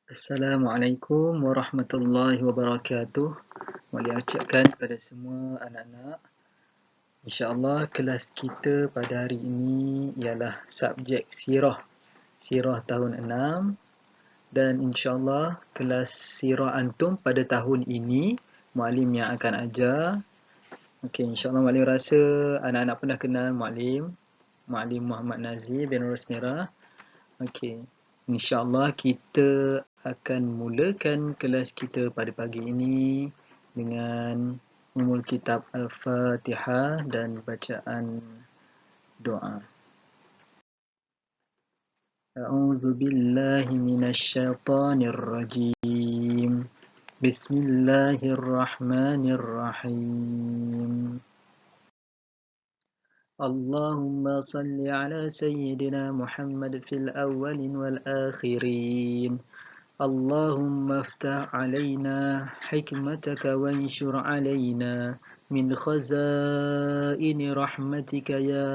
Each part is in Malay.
Assalamualaikum warahmatullahi wabarakatuh. Boleh ucapkan kepada semua anak-anak. InsyaAllah kelas kita pada hari ini ialah subjek sirah. Sirah tahun 6. Dan insyaAllah kelas sirah antum pada tahun ini, Muallim yang akan ajar. Okey, insyaAllah Muallim rasa anak-anak pernah kenal Muallim Muhammad Nazir bin Rosmira. Okey, insyaAllah kita akan mulakan kelas kita pada pagi ini dengan Ummul Kitab Al-Fatihah dan bacaan doa. A'udzu billahi minasyaitonir rajim. Bismillahirrahmanirrahim. اللهم صل على سيدنا محمد في الأولين والآخرين. اللهم افتح علينا حكمتك وانشر علينا من خزائن رحمتك يا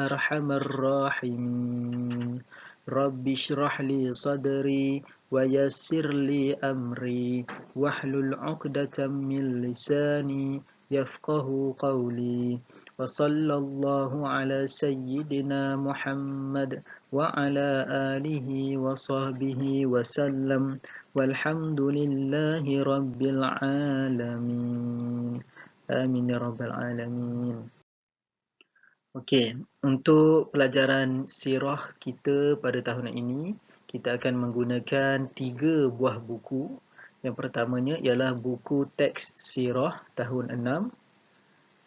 أرحم الراحمين. رب اشرح لي صدري ويسر لي أمري واحلل عقدة من لساني يفقه قولي. وصلى الله على سيدنا محمد وعلى آله وصحبه وسلم والحمد لله رب العالمين. Amin ya rabbal alamin. Okey, untuk pelajaran sirah kita pada tahun ini, kita akan menggunakan 3 buah buku. Yang pertamanya ialah buku teks sirah tahun 6,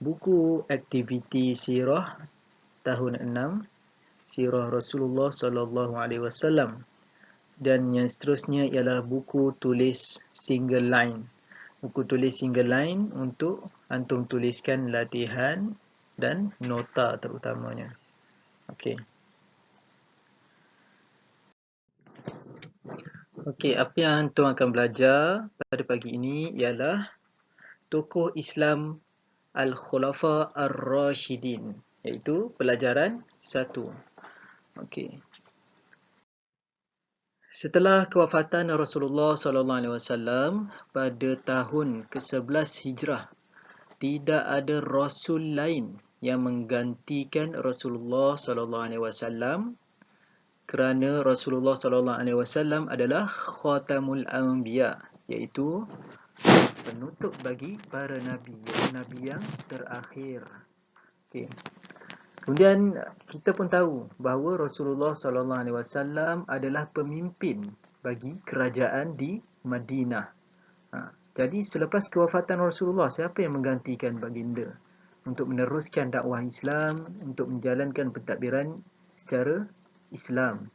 buku aktiviti sirah tahun 6, sirah Rasulullah sallallahu alaihi wasallam, dan yang seterusnya ialah buku tulis single line. Buku tulis single line untuk antum tuliskan latihan dan nota terutamanya. Okey. Okey, apa yang antum akan belajar pada pagi ini ialah tokoh Islam Al-Khulafa Ar-Rashidin, iaitu pelajaran 1. Okey. Setelah kewafatan Rasulullah SAW pada tahun ke-11 Hijrah, tidak ada rasul lain yang menggantikan Rasulullah SAW kerana Rasulullah SAW adalah khatamul anbiya, iaitu penutup bagi para nabi, iaitu nabi yang terakhir. Okey. Kemudian kita pun tahu bahawa Rasulullah SAW adalah pemimpin bagi kerajaan di Madinah. Jadi selepas kewafatan Rasulullah, siapa yang menggantikan baginda untuk meneruskan dakwah Islam, untuk menjalankan pentadbiran secara Islam?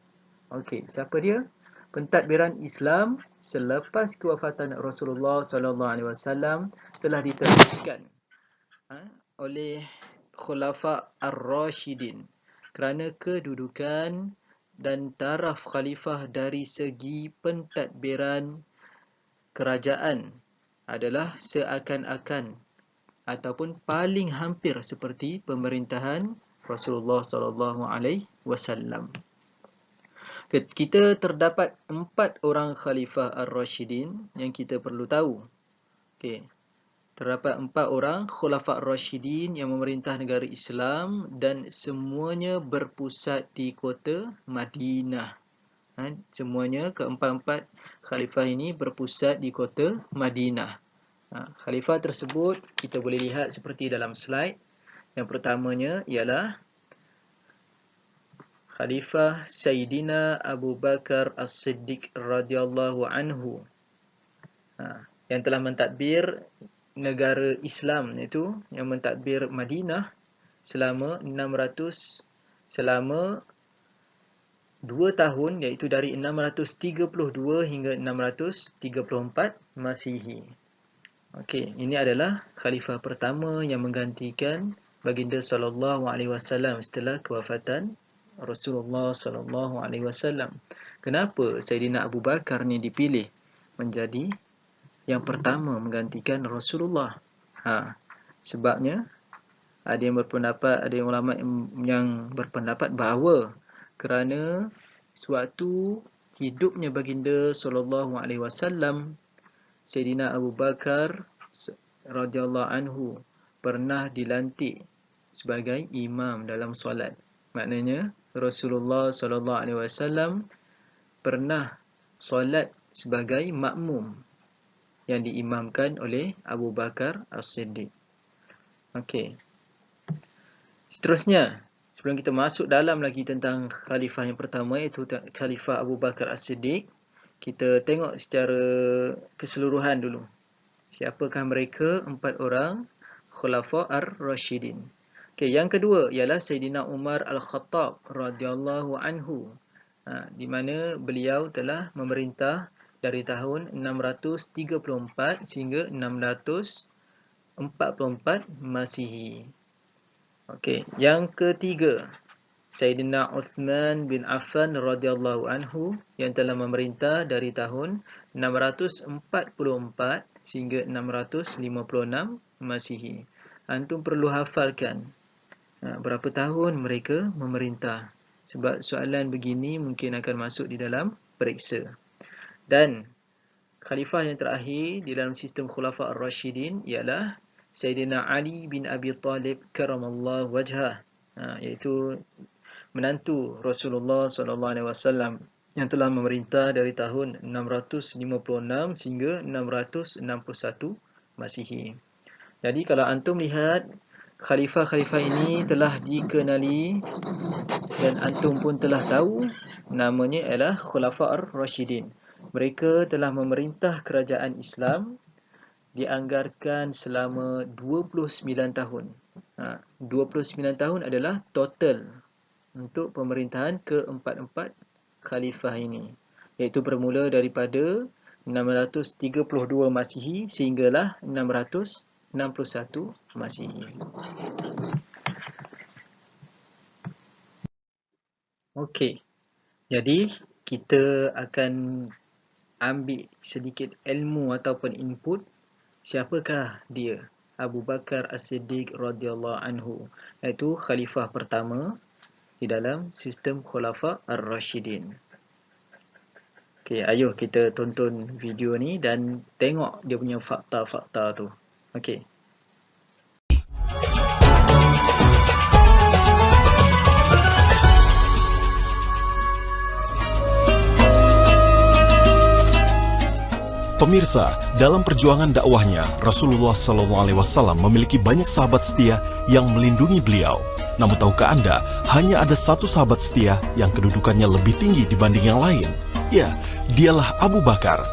Okey, siapa dia? Pentadbiran Islam selepas kewafatan Rasulullah SAW telah diteruskan oleh Khulafa Ar-Rashidin kerana kedudukan dan taraf khalifah dari segi pentadbiran kerajaan adalah seakan-akan ataupun paling hampir seperti pemerintahan Rasulullah SAW. Kita terdapat 4 orang Khalifah Ar-Rashidin yang kita perlu tahu. Okey. Terdapat 4 orang Khulafa Ar-Rashidin yang memerintah negara Islam dan semuanya berpusat di kota Madinah. Semuanya keempat-empat khalifah ini berpusat di kota Madinah. Khalifah tersebut kita boleh lihat seperti dalam slide. Yang pertamanya ialah Khalifah Sayyidina Abu Bakar As-Siddiq radhiyallahu anhu, yang telah mentadbir negara Islam, iaitu yang mentadbir Madinah selama 2 tahun, iaitu dari 632 hingga 634 Masihi. Okey, ini adalah khalifah pertama yang menggantikan baginda sallallahu alaihi wasallam setelah kewafatan Rasulullah sallallahu alaihi wasallam. Kenapa Sayyidina Abu Bakar ni dipilih menjadi yang pertama menggantikan Rasulullah? Sebabnya ada yang berpendapat, ada ulama yang berpendapat bahawa kerana sewaktu hidupnya baginda sallallahu alaihi wasallam, Sayyidina Abu Bakar radhiyallahu anhu pernah dilantik sebagai imam dalam solat. Maknanya Rasulullah sallallahu alaihi wasallam pernah solat sebagai makmum yang diimamkan oleh Abu Bakar As-Siddiq. Okey. Seterusnya, sebelum kita masuk dalam lagi tentang khalifah yang pertama, iaitu khalifah Abu Bakar As-Siddiq, kita tengok secara keseluruhan dulu. Siapakah mereka? 4 orang Khulafa Ar-Rashidin. Okey, yang kedua ialah Sayyidina Umar Al-Khattab radhiyallahu anhu, di mana beliau telah memerintah dari tahun 634 sehingga 644 Masihi. Okey, yang ketiga Sayyidina Uthman bin Affan radhiyallahu anhu yang telah memerintah dari tahun 644 sehingga 656 Masihi. Antum perlu hafalkan berapa tahun mereka memerintah, sebab soalan begini mungkin akan masuk di dalam periksa. Dan khalifah yang terakhir di dalam sistem Khulafa Ar-Rashidin ialah Sayyidina Ali bin Abi Talib karamallahu wajhah, iaitu menantu Rasulullah SAW yang telah memerintah dari tahun 656 sehingga 661 Masihi. Jadi kalau antum lihat khalifah-khalifah ini telah dikenali dan antum pun telah tahu, namanya ialah Khulafa Ar-Rashidin. Mereka telah memerintah kerajaan Islam dianggarkan selama 29 tahun. 29 tahun adalah total untuk pemerintahan keempat-empat khalifah ini, iaitu bermula daripada 632 Masihi sehinggalah 661 Masihi. Okey, jadi kita akan ambil sedikit ilmu ataupun input. Siapakah dia? Abu Bakar As-Siddiq radhiyallahu anhu, iaitu khalifah pertama di dalam sistem Khulafa Ar-Rashidin. Okey, ayo kita tonton video ni dan tengok dia punya fakta-fakta tu. Okey. Pemirsa, dalam perjuangan dakwahnya, Rasulullah SAW memiliki banyak sahabat setia yang melindungi beliau. Namun tahukah Anda, hanya ada satu sahabat setia yang kedudukannya lebih tinggi dibanding yang lain? Ya, dialah Abu Bakar.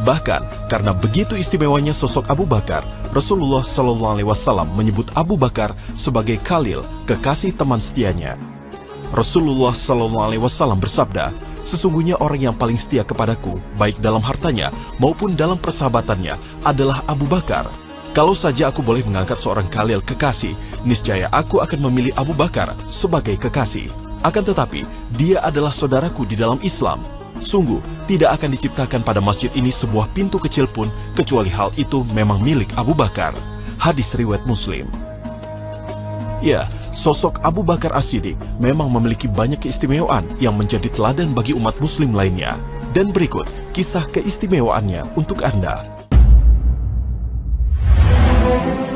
Bahkan, karena begitu istimewanya sosok Abu Bakar, Rasulullah SAW menyebut Abu Bakar sebagai Khalil, kekasih teman setianya. Rasulullah SAW bersabda, "Sesungguhnya orang yang paling setia kepadaku, baik dalam hartanya maupun dalam persahabatannya, adalah Abu Bakar. Kalau saja aku boleh mengangkat seorang Khalil kekasih, niscaya aku akan memilih Abu Bakar sebagai kekasih. Akan tetapi, dia adalah saudaraku di dalam Islam. Sungguh, tidak akan diciptakan pada masjid ini sebuah pintu kecil pun, kecuali hal itu memang milik Abu Bakar." Hadis riwayat Muslim. Ya, sosok Abu Bakar As-Siddiq memang memiliki banyak keistimewaan yang menjadi teladan bagi umat muslim lainnya. Dan berikut kisah keistimewaannya untuk Anda.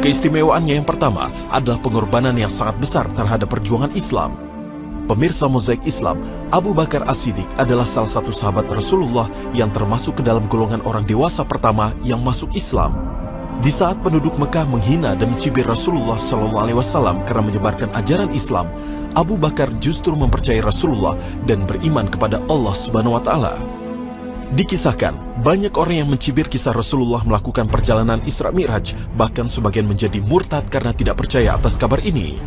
Keistimewaannya yang pertama adalah pengorbanan yang sangat besar terhadap perjuangan Islam. Pemirsa Mozaik Islam, Abu Bakar As-Siddiq adalah salah satu sahabat Rasulullah yang termasuk ke dalam golongan orang dewasa pertama yang masuk Islam. Di saat penduduk Mekah menghina dan mencibir Rasulullah SAW karena menyebarkan ajaran Islam, Abu Bakar justru mempercayai Rasulullah dan beriman kepada Allah Subhanahu wa Ta'ala. Dikisahkan, banyak orang yang mencibir kisah Rasulullah melakukan perjalanan Isra Mi'raj, bahkan sebagian menjadi murtad karena tidak percaya atas kabar ini.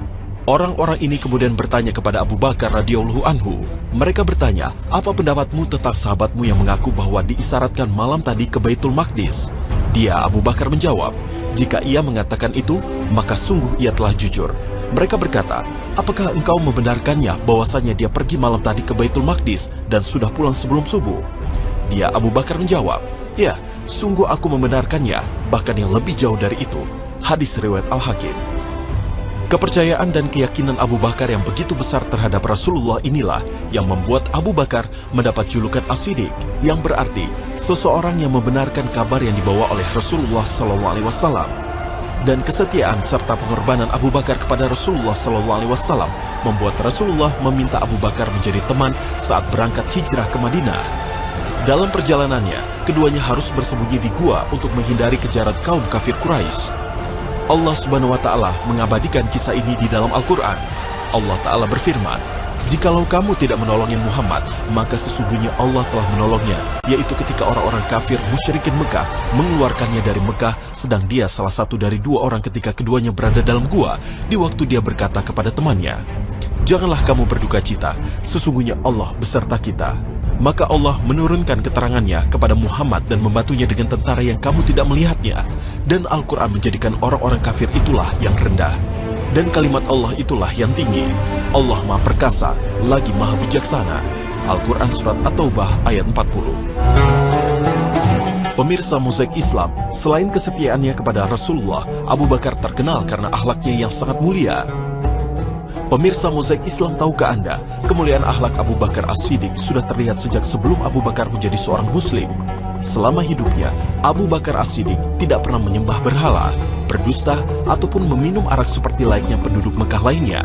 Orang-orang ini kemudian bertanya kepada Abu Bakar radhiyallahu anhu. Mereka bertanya, "Apa pendapatmu tentang sahabatmu yang mengaku bahwa diisyaratkan malam tadi ke Baitul Maqdis?" Dia, Abu Bakar, menjawab, "Jika ia mengatakan itu, maka sungguh ia telah jujur." Mereka berkata, "Apakah engkau membenarkannya bahwasanya dia pergi malam tadi ke Baitul Maqdis dan sudah pulang sebelum subuh?" Dia, Abu Bakar, menjawab, "Ya, sungguh aku membenarkannya, bahkan yang lebih jauh dari itu." Hadis riwayat Al-Hakim. Kepercayaan dan keyakinan Abu Bakar yang begitu besar terhadap Rasulullah inilah yang membuat Abu Bakar mendapat julukan As-Siddiq, yang berarti seseorang yang membenarkan kabar yang dibawa oleh Rasulullah SAW. Dan kesetiaan serta pengorbanan Abu Bakar kepada Rasulullah SAW membuat Rasulullah meminta Abu Bakar menjadi teman saat berangkat hijrah ke Madinah. Dalam perjalanannya, keduanya harus bersembunyi di gua untuk menghindari kejaran kaum kafir Quraisy. Allah Subhanahu wa Ta'ala mengabadikan kisah ini di dalam Al-Quran. Allah Ta'ala berfirman, "Jikalau kamu tidak menolongin Muhammad, maka sesungguhnya Allah telah menolongnya, yaitu ketika orang-orang kafir musyrikin Mekah mengeluarkannya dari Mekah, sedang dia salah satu dari dua orang ketika keduanya berada dalam gua, di waktu dia berkata kepada temannya, 'Janganlah kamu berduka cita, sesungguhnya Allah beserta kita.' Maka Allah menurunkan keterangannya kepada Muhammad dan membantunya dengan tentara yang kamu tidak melihatnya. Dan Al-Quran menjadikan orang-orang kafir itulah yang rendah. Dan kalimat Allah itulah yang tinggi. Allah Maha Perkasa, lagi Maha Bijaksana." Al-Quran Surat At-Taubah ayat 40. Pemirsa Mozaik Islam, selain kesetiaannya kepada Rasulullah, Abu Bakar terkenal karena akhlaknya yang sangat mulia. Pemirsa Mozaik Islam, tahukah Anda, kemuliaan akhlak Abu Bakar As-Siddiq sudah terlihat sejak sebelum Abu Bakar menjadi seorang muslim. Selama hidupnya, Abu Bakar As-Siddiq tidak pernah menyembah berhala, berdusta, ataupun meminum arak seperti layaknya penduduk Mekah lainnya.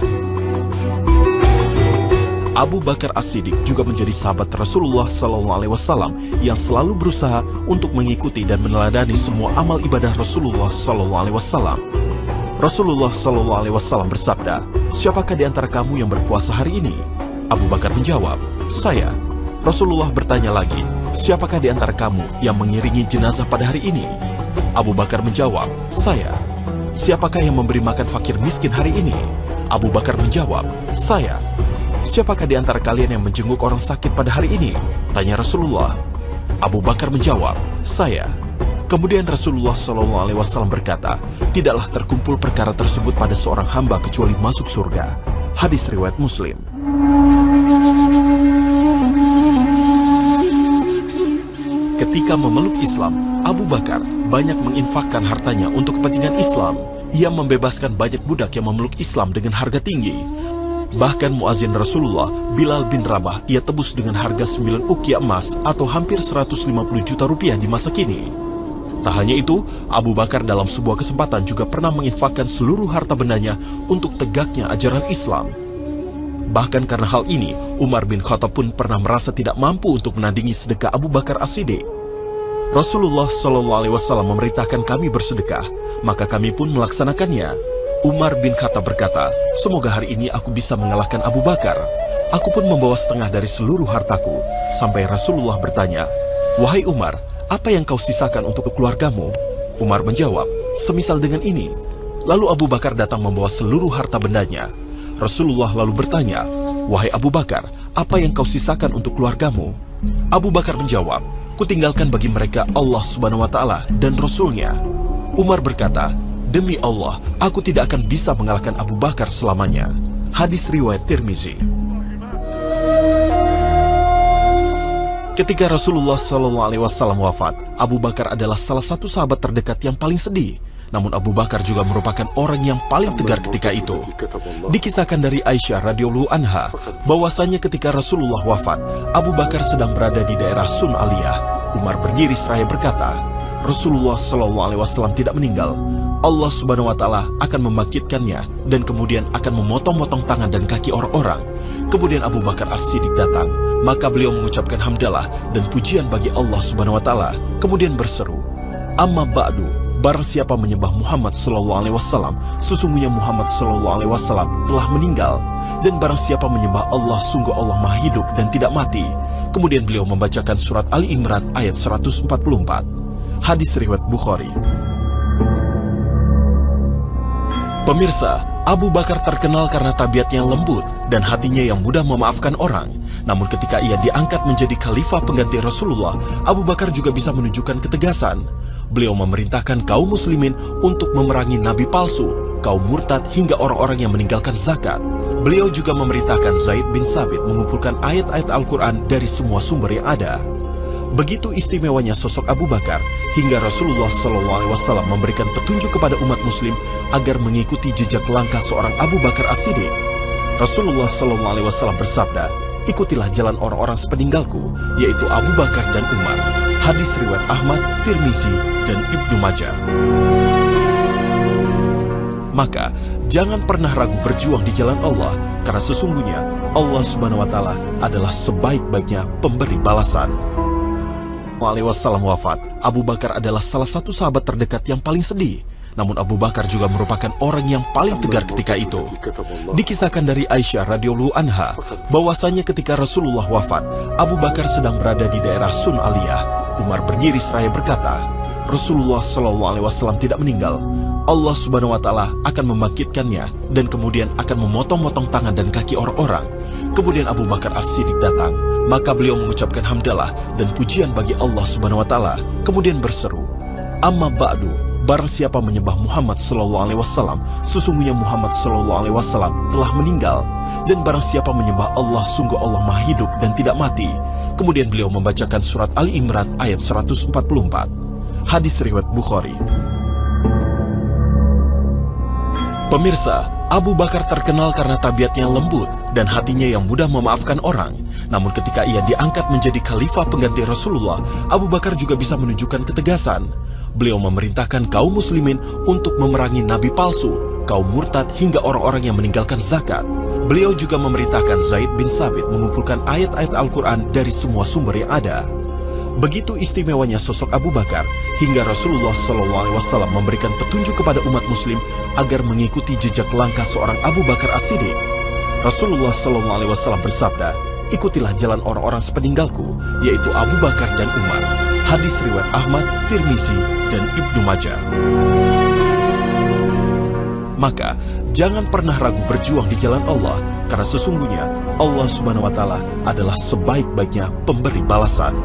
Abu Bakar As-Siddiq juga menjadi sahabat Rasulullah SAW yang selalu berusaha untuk mengikuti dan meneladani semua amal ibadah Rasulullah SAW. Rasulullah SAW bersabda, "Siapakah di antara kamu yang berpuasa hari ini?" Abu Bakar menjawab, "Saya." Rasulullah bertanya lagi, "Siapakah di antara kamu yang mengiringi jenazah pada hari ini?" Abu Bakar menjawab, "Saya." "Siapakah yang memberi makan fakir miskin hari ini?" Abu Bakar menjawab, "Saya." "Siapakah di antara kalian yang menjenguk orang sakit pada hari ini?" tanya Rasulullah. Abu Bakar menjawab, "Saya." Kemudian Rasulullah SAW berkata, "Tidaklah terkumpul perkara tersebut pada seorang hamba kecuali masuk surga." Hadis riwayat Muslim. Ketika memeluk Islam, Abu Bakar banyak menginfakkan hartanya untuk kepentingan Islam. Ia membebaskan banyak budak yang memeluk Islam dengan harga tinggi. Bahkan muazin Rasulullah, Bilal bin Rabah, ia tebus dengan harga 9 ukiah emas atau hampir 150 juta rupiah di masa kini. Tak hanya itu, Abu Bakar dalam sebuah kesempatan juga pernah menginfakkan seluruh harta bendanya untuk tegaknya ajaran Islam. Bahkan karena hal ini, Umar bin Khattab pun pernah merasa tidak mampu untuk menandingi sedekah Abu Bakar As-Siddiq. Rasulullah SAW memerintahkan kami bersedekah, maka kami pun melaksanakannya. Umar bin Khattab berkata, "Semoga hari ini aku bisa mengalahkan Abu Bakar." Aku pun membawa setengah dari seluruh hartaku, sampai Rasulullah bertanya, "Wahai Umar, apa yang kau sisakan untuk keluargamu?" Umar menjawab, "Semisal dengan ini." Lalu Abu Bakar datang membawa seluruh harta bendanya. Rasulullah lalu bertanya, "Wahai Abu Bakar, apa yang kau sisakan untuk keluargamu?" Abu Bakar menjawab, "Kutinggalkan bagi mereka Allah Subhanahu wa Ta'ala dan Rasulnya." Umar berkata, "Demi Allah, aku tidak akan bisa mengalahkan Abu Bakar selamanya." Hadis riwayat Tirmizi. Ketika Rasulullah SAW wafat, Abu Bakar adalah salah satu sahabat terdekat yang paling sedih. Namun Abu Bakar juga merupakan orang yang paling tegar ketika itu. Dikisahkan dari Aisyah radhiyallahu anha bahwasanya ketika Rasulullah wafat, Abu Bakar sedang berada di daerah Sun Aliyah. Umar berdiri seraya berkata, "Rasulullah SAW tidak meninggal. Allah Subhanahu wa Ta'ala akan membangkitkannya dan kemudian akan memotong-motong tangan dan kaki orang-orang." Kemudian Abu Bakar As-Siddiq datang, maka beliau mengucapkan hamdalah dan pujian bagi Allah Subhanahu wa Ta'ala. Kemudian berseru, "Amma ba'du, barang siapa menyembah Muhammad SAW, sesungguhnya Muhammad SAW telah meninggal. Dan barang siapa menyembah Allah, sungguh Allah Maha hidup dan tidak mati." Kemudian beliau membacakan surat Ali Imran ayat 144. Hadis riwayat Bukhari. Pemirsa, Abu Bakar terkenal karena tabiatnya lembut dan hatinya yang mudah memaafkan orang. Namun ketika ia diangkat menjadi khalifah pengganti Rasulullah, Abu Bakar juga bisa menunjukkan ketegasan. Beliau memerintahkan kaum muslimin untuk memerangi nabi palsu, kaum murtad hingga orang-orang yang meninggalkan zakat. Beliau juga memerintahkan Zaid bin Sabit mengumpulkan ayat-ayat Al-Quran dari semua sumber yang ada. Begitu istimewanya sosok Abu Bakar, hingga Rasulullah SAW memberikan petunjuk kepada umat muslim agar mengikuti jejak langkah seorang Abu Bakar As-Siddiq. Rasulullah SAW bersabda, "Ikutilah jalan orang-orang sepeninggalku, yaitu Abu Bakar dan Umar." Hadis riwayat Ahmad, Tirmizi, dan Ibnu Majah. Maka, jangan pernah ragu berjuang di jalan Allah, karena sesungguhnya Allah Subhanahu wa Ta'ala adalah sebaik-baiknya pemberi balasan. SAW wafat, Abu Bakar adalah salah satu sahabat terdekat yang paling sedih. Namun Abu Bakar juga merupakan orang yang paling tegar ketika itu. Dikisahkan dari Aisyah radhiyallahu anha bahwasanya ketika Rasulullah wafat, Abu Bakar sedang berada di daerah Sun Aliyah. Umar berdiri seraya berkata, "Rasulullah SAW tidak meninggal. Allah Subhanahu wa Ta'ala akan membangkitkannya dan kemudian akan memotong-motong tangan dan kaki orang-orang." Kemudian Abu Bakar As-Siddiq datang, maka beliau mengucapkan hamdalah dan pujian bagi Allah Subhanahu wa Ta'ala. Kemudian berseru, "Amma ba'du, barang siapa menyembah Muhammad SAW, sesungguhnya Muhammad SAW telah meninggal. Dan barang siapa menyembah Allah, sungguh Allah Maha hidup dan tidak mati." Kemudian beliau membacakan surat Ali Imran ayat 144. Hadis riwayat Bukhari. Pemirsa, Abu Bakar terkenal karena tabiatnya lembut dan hatinya yang mudah memaafkan orang. Namun ketika ia diangkat menjadi khalifah pengganti Rasulullah, Abu Bakar juga bisa menunjukkan ketegasan. Beliau memerintahkan kaum muslimin untuk memerangi nabi palsu, kaum murtad hingga orang-orang yang meninggalkan zakat. Beliau juga memerintahkan Zaid bin Sabit mengumpulkan ayat-ayat Al-Quran dari semua sumber yang ada. Begitu istimewanya sosok Abu Bakar, hingga Rasulullah SAW memberikan petunjuk kepada umat muslim agar mengikuti jejak langkah seorang Abu Bakar As-Siddiq. Rasulullah SAW bersabda, "Ikutilah jalan orang-orang sepeninggalku, yaitu Abu Bakar dan Umar." Hadis riwayat Ahmad, Tirmizi, dan Ibnu Majah. Maka, jangan pernah ragu berjuang di jalan Allah, karena sesungguhnya Allah Subhanahu wa Ta'ala adalah sebaik-baiknya pemberi balasan.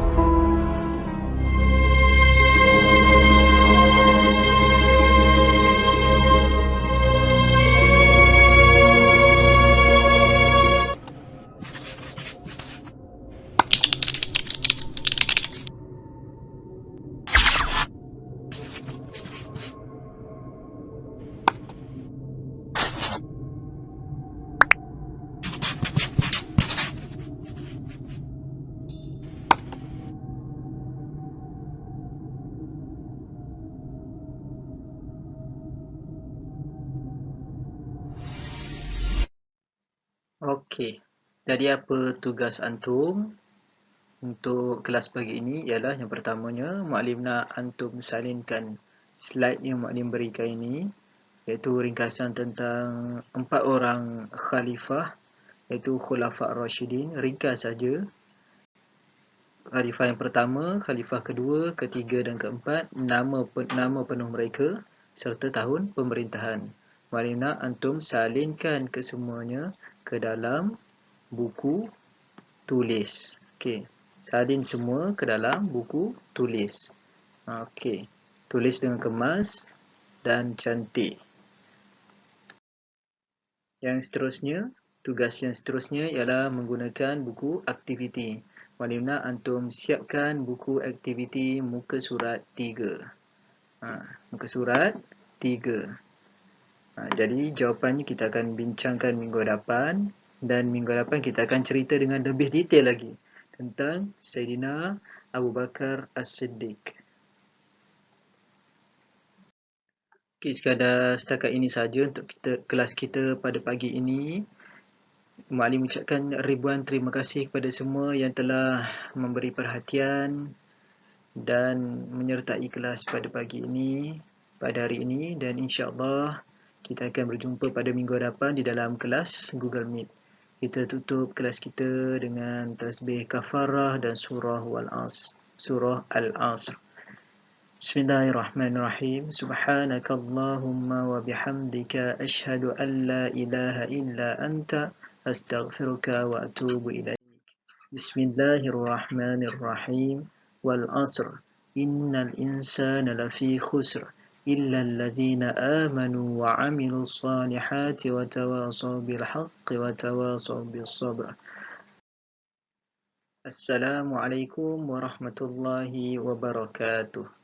Okey, jadi apa tugas antum untuk kelas pagi ini? Ialah yang pertamanya, Muallim nak antum salinkan slide yang Muallim berikan ini, iaitu ringkasan tentang 4 orang khalifah, iaitu Khulafa' Ar-Rashidin. Ringkas saja. Khalifah yang pertama, khalifah kedua, ketiga dan keempat, nama penuh mereka serta tahun pemerintahan. Muallim nak antum salinkan kesemuanya ke dalam buku tulis. Okey, salin semua ke dalam buku tulis. Okey, tulis dengan kemas dan cantik. Yang seterusnya, tugas yang seterusnya ialah menggunakan buku aktiviti. Muallim nak antum siapkan buku aktiviti muka surat 3. Muka surat 3. Jadi jawapannya kita akan bincangkan minggu depan, dan minggu depan kita akan cerita dengan lebih detail lagi tentang Sayyidina Abu Bakar As-Siddiq. Okey, sekadar setakat ini saja untuk kelas kita pada pagi ini. Muallim ucapkan ribuan terima kasih kepada semua yang telah memberi perhatian dan menyertai kelas pada pagi ini, pada hari ini, dan insya-Allah kita akan berjumpa pada minggu depan di dalam kelas Google Meet. Kita tutup kelas kita dengan tasbih kafarah dan surah Al-Asr. Bismillahirrahmanirrahim. Subhanakallahumma wa bihamdika asyhadu an la ilaha illa anta astaghfiruka wa atubu ilaik. Bismillahirrahmanirrahim. Wal 'asr. Innal insana lafi khusr. إلا الذين آمنوا وعملوا الصالحات وتواصوا بالحق وتواصوا بالصبر. Assalamualaikum warahmatullahi wabarakatuh.